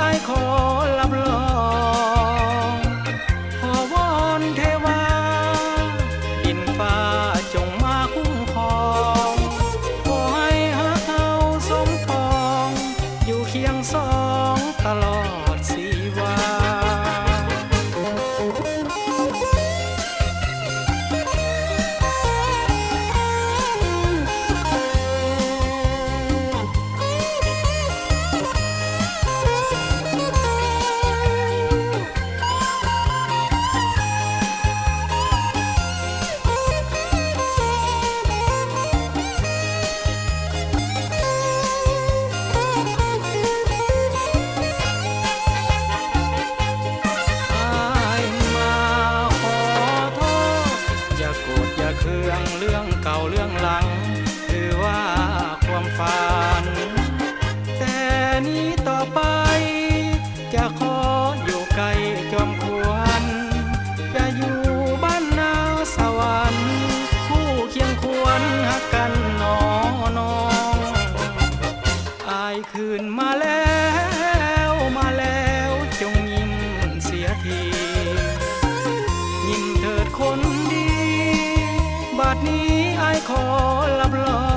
อ้ายขอรับรองขอวอนเทวาดินฟ้าจงมาคุ้มครองขอให้ฮักเราสมปองอยู่เคียงสองตลอดชีวาเครื่องเรื่องเก่าเรื่องหลังคือว่าความฝันแต่นี้ต่อไปจะขออยู่ไกลจอมควรจะอยู่บ้านนาสวรรค์คู่เคียงควรหักกันน้องอายคืนมาแล้วจงยิ้มเสียทียิ้มเถิดคนดีบัดนี้อ้ายขอรับรอง